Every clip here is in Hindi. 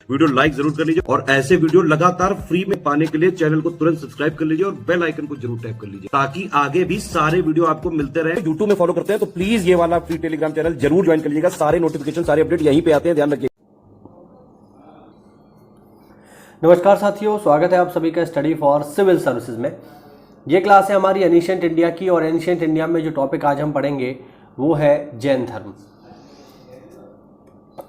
वीडियो लाइक जरूर कर लीजिए और ऐसे वीडियो लगातार फ्री में पाने के लिए चैनल को तुरंत सब्सक्राइब कर लीजिए और बेल आइकन को जरूर टैप कर लीजिए ताकि आगे भी सारे वीडियो आपको मिलते रहे। यूट्यूब में फॉलो करते हैं तो प्लीज ये वाला फ्री टेलीग्राम चैनल जरूर ज्वाइन कर लीजिएगा। सारे नोटिफिकेशन सारे अपडेट यहीं पे आते हैं, ध्यान रखिए। नमस्कार साथियों, स्वागत है आप सभी का स्टडी फॉर सिविल सर्विसेज में। ये क्लास है हमारी एनिशिएंट इंडिया की और एनिशिएंट इंडिया में जो टॉपिक आज हम पढ़ेंगे वो है जैन धर्म।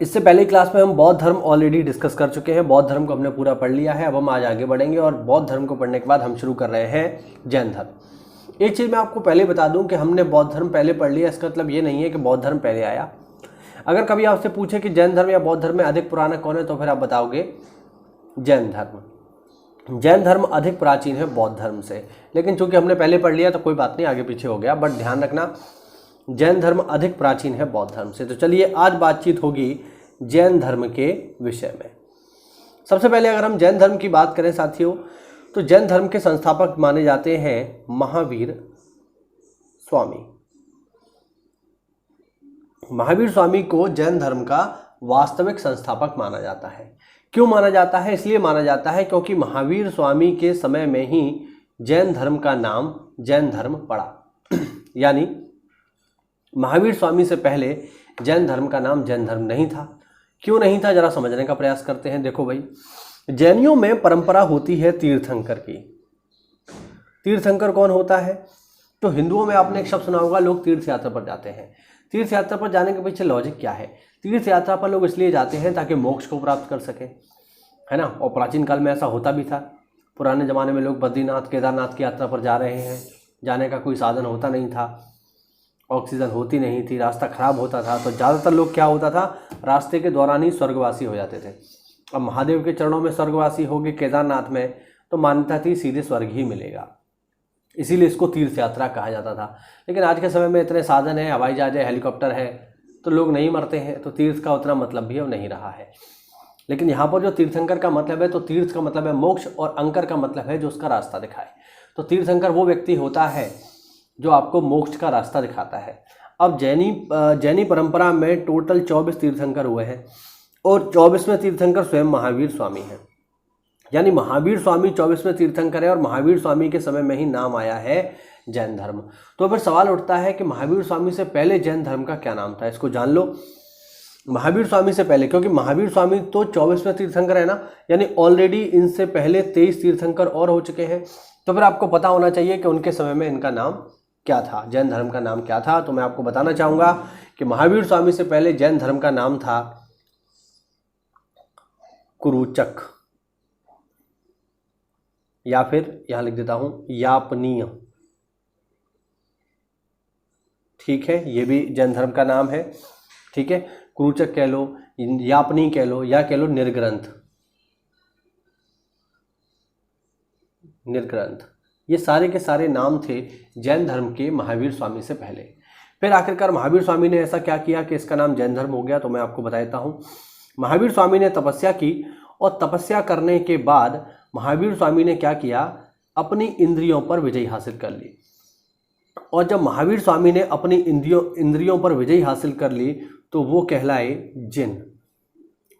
इससे पहले क्लास में हम बौद्ध धर्म ऑलरेडी डिस्कस कर चुके हैं। बौद्ध धर्म को हमने पूरा पढ़ लिया है। अब हम आज आगे बढ़ेंगे और बौद्ध धर्म को पढ़ने के बाद हम शुरू कर रहे हैं जैन धर्म। एक चीज़ मैं आपको पहले बता दूं कि हमने बौद्ध धर्म पहले पढ़ लिया, इसका मतलब ये नहीं है कि बौद्ध धर्म पहले आया। अगर कभी आपसे पूछे कि जैन धर्म या बौद्ध धर्म में अधिक पुराना कौन है तो फिर आप बताओगे जैन धर्म। जैन धर्म अधिक प्राचीन है बौद्ध धर्म से, लेकिन चूंकि हमने पहले पढ़ लिया तो कोई बात नहीं, आगे पीछे हो गया। बट ध्यान रखना, जैन धर्म अधिक प्राचीन है बौद्ध धर्म से। तो चलिए आज बातचीत होगी जैन धर्म के विषय में। सबसे पहले अगर हम जैन धर्म की बात करें साथियों, तो जैन धर्म के संस्थापक माने जाते हैं महावीर स्वामी। महावीर स्वामी को जैन धर्म का वास्तविक संस्थापक माना जाता है। क्यों माना जाता है? इसलिए माना जाता है क्योंकि महावीर स्वामी के समय में ही जैन धर्म का नाम जैन धर्म पड़ा। यानी महावीर स्वामी से पहले जैन धर्म का नाम जैन धर्म नहीं था। क्यों नहीं था, जरा समझने का प्रयास करते हैं। देखो भाई, जैनियों में परंपरा होती है तीर्थंकर की। तीर्थंकर कौन होता है? तो हिंदुओं में आपने एक शब्द सुना होगा, लोग तीर्थ यात्रा पर जाते हैं। तीर्थ यात्रा पर जाने के पीछे लॉजिक क्या है? तीर्थ यात्रा पर लोग इसलिए जाते हैं ताकि मोक्ष को प्राप्त कर सकें, है ना। और प्राचीन काल में ऐसा होता भी था। पुराने ज़माने में लोग बद्रीनाथ केदारनाथ की यात्रा पर जा रहे हैं, जाने का कोई साधन होता नहीं था, ऑक्सीजन होती नहीं थी, रास्ता खराब होता था, तो ज़्यादातर लोग क्या होता था, रास्ते के दौरान ही स्वर्गवासी हो जाते थे। अब महादेव के चरणों में स्वर्गवासी हो गए केदारनाथ में, तो मान्यता थी सीधे स्वर्ग ही मिलेगा, इसीलिए इसको तीर्थ यात्रा कहा जाता था। लेकिन आज के समय में इतने साधन है, हवाई जहाज है, हेलीकॉप्टर है, तो लोग नहीं मरते हैं, तो तीर्थ का उतना मतलब भी अब नहीं रहा है। लेकिन यहाँ पर जो तीर्थंकर का मतलब है, तो तीर्थ का मतलब है मोक्ष और अंकर का मतलब है जो उसका रास्ता दिखाए। तो तीर्थंकर वो व्यक्ति होता है जो आपको मोक्ष का रास्ता दिखाता है। अब जैनी परंपरा में टोटल 24 तीर्थंकर हुए हैं और 24वें तीर्थंकर स्वयं महावीर स्वामी हैं। यानी महावीर स्वामी 24वें तीर्थंकर है और महावीर स्वामी के समय में ही नाम आया है जैन धर्म। तो फिर सवाल उठता है कि महावीर स्वामी से पहले जैन धर्म का क्या नाम था? इसको जान लो। महावीर स्वामी से पहले, क्योंकि महावीर स्वामी तो 24वें तीर्थंकर है ना, यानी ऑलरेडी इनसे पहले 23 तीर्थंकर और हो चुके हैं। तो फिर आपको पता होना चाहिए कि उनके समय में इनका नाम क्या था, जैन धर्म का नाम क्या था। तो मैं आपको बताना चाहूँगा कि महावीर स्वामी से पहले जैन धर्म का नाम था कुरुचक, या फिर यहां लिख देता हूं यापनीय। ठीक है, ये भी जैन धर्म का नाम है। ठीक है, कुरुचक कह लो, यापनी कह लो, या कह लो निर्ग्रंथ। निर्ग्रंथ, ये सारे के सारे नाम थे जैन धर्म के महावीर स्वामी से पहले। फिर आखिरकार महावीर स्वामी ने ऐसा क्या किया कि इसका नाम जैन धर्म हो गया? तो मैं आपको बता देता हूं। महावीर स्वामी ने तपस्या की और तपस्या करने के बाद महावीर स्वामी ने क्या किया, अपनी इंद्रियों पर विजय हासिल कर ली। और जब महावीर स्वामी ने अपनी इंद्रियों पर विजय हासिल कर ली तो वो कहलाए जिन।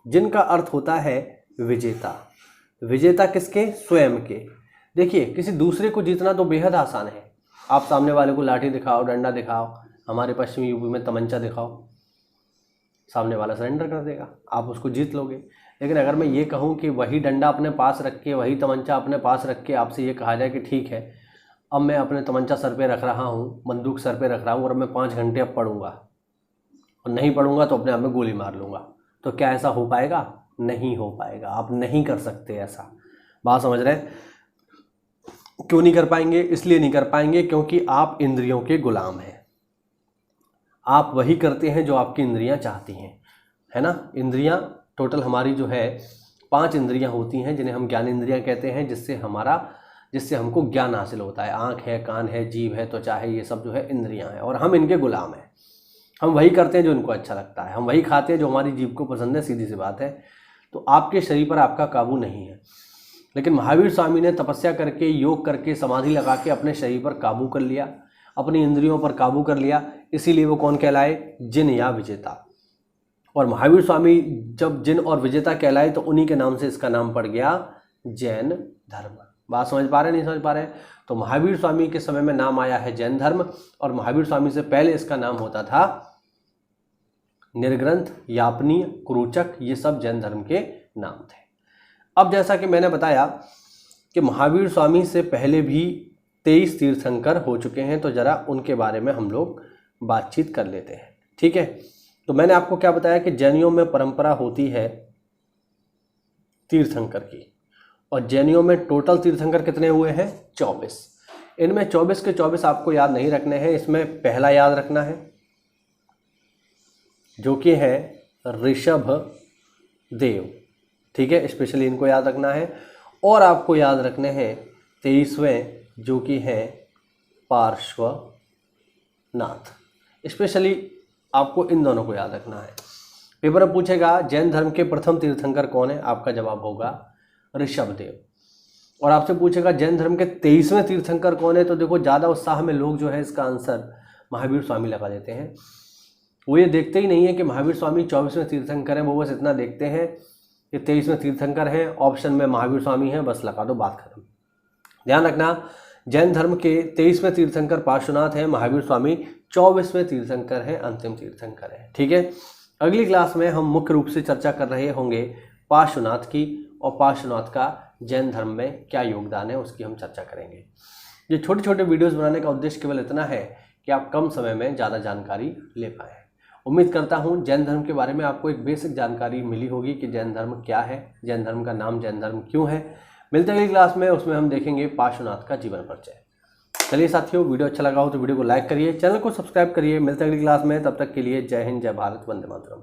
जिन का अर्थ होता है विजेता। विजेता किसके? स्वयं के। देखिए, किसी दूसरे को जीतना तो बेहद आसान है। आप सामने वाले को लाठी दिखाओ, डंडा दिखाओ, हमारे पश्चिमी यूपी में तमंचा दिखाओ, सामने वाला सरेंडर कर देगा, आप उसको जीत लोगे। लेकिन अगर मैं ये कहूँ कि वही डंडा अपने पास रख के, वही तमंचा अपने पास रख के आपसे ये कहा जाए कि ठीक है, अब मैं अपने तमंचा सर पे रख रहा हूँ, बंदूक सर पे रख रहा हूँ और मैं 5 घंटे अब पढ़ूंगा और नहीं पढ़ूंगा तो अपने आप में गोली मार लूँगा, तो क्या ऐसा हो पाएगा? नहीं हो पाएगा। आप नहीं कर सकते ऐसा। बात समझ रहे हैं? क्यों नहीं कर पाएंगे? इसलिए नहीं कर पाएंगे क्योंकि आप इंद्रियों के गुलाम हैं। आप वही करते हैं जो आपकी इंद्रियां चाहती हैं, है ना। इंद्रियां टोटल हमारी जो है 5 इंद्रियां होती हैं जिन्हें हम ज्ञान इंद्रियां कहते हैं, जिससे हमको ज्ञान हासिल होता है। आँख है, कान है, जीभ है, त्वचा है, ये सब जो है इंद्रियां हैं और हम इनके गुलाम हैं। हम वही करते हैं जो इनको अच्छा लगता है, हम वही खाते हैं जो हमारी जीभ को पसंद है, सीधी सी बात है। तो आपके शरीर पर आपका काबू नहीं है। लेकिन महावीर स्वामी ने तपस्या करके, योग करके, समाधि लगा के अपने शरीर पर काबू कर लिया, अपनी इंद्रियों पर काबू कर लिया, इसीलिए वो कौन कहलाए? जिन या विजेता। और महावीर स्वामी जब जिन और विजेता कहलाए तो उन्हीं के नाम से इसका नाम पड़ गया जैन धर्म। बात समझ पा रहे नहीं समझ पा रहे? तो महावीर स्वामी के समय में नाम आया है जैन धर्म, और महावीर स्वामी से पहले इसका नाम होता था निर्ग्रंथ, यापनीय, कुरुचक, ये सब जैन धर्म के नाम थे। अब जैसा कि मैंने बताया कि महावीर स्वामी से पहले भी 23 तीर्थंकर हो चुके हैं, तो जरा उनके बारे में हम लोग बातचीत कर लेते हैं। ठीक है, तो मैंने आपको क्या बताया कि जैनियों में परंपरा होती है तीर्थंकर की, और जैनियों में टोटल तीर्थंकर कितने हुए हैं? 24। इनमें 24 के 24 आपको याद नहीं रखने हैं। इसमें पहला याद रखना है जो कि है ऋषभ देव। ठीक है, स्पेशली इनको याद रखना है। और आपको याद रखने हैं 23वें जो कि हैं पार्श्वनाथ। स्पेशली आपको इन दोनों को याद रखना है। पेपर में पूछेगा जैन धर्म के प्रथम तीर्थंकर कौन है, आपका जवाब होगा ऋषभ देव। और आपसे पूछेगा जैन धर्म के 23वें तीर्थंकर कौन है, तो देखो ज़्यादा उत्साह में लोग जो है इसका आंसर महावीर स्वामी लगा देते हैं। वो ये देखते ही नहीं है कि महावीर स्वामी 24वें तीर्थंकर हैं, वो बस इतना देखते हैं कि 23वें तीर्थंकर हैं, ऑप्शन में महावीर स्वामी है, बस लगा दो, बात खत्म। ध्यान रखना, जैन धर्म के 23वें तीर्थंकर पार्श्वनाथ हैं, महावीर स्वामी 24वें तीर्थंकर हैं, अंतिम तीर्थंकर हैं। ठीक है, अगली क्लास में हम मुख्य रूप से चर्चा कर रहे होंगे पार्श्वनाथ की, और पार्श्वनाथ का जैन धर्म में क्या योगदान है उसकी हम चर्चा करेंगे। ये छोटे छोटे वीडियोस बनाने का उद्देश्य केवल इतना है कि आप कम समय में ज़्यादा जानकारी ले पाएँ। उम्मीद करता हूँ जैन धर्म के बारे में आपको एक बेसिक जानकारी मिली होगी कि जैन धर्म क्या है, जैन धर्म का नाम जैन धर्म क्यों है। मिलते हैं अगली क्लास में, उसमें हम देखेंगे पार्श्वनाथ का जीवन परिचय। चलिए साथियों, वीडियो अच्छा लगा हो तो वीडियो को लाइक करिए, चैनल को सब्सक्राइब करिए। मिलते हैं अगली क्लास में, तब तक के लिए जय हिंद, जय भारत, वंदे मातरम।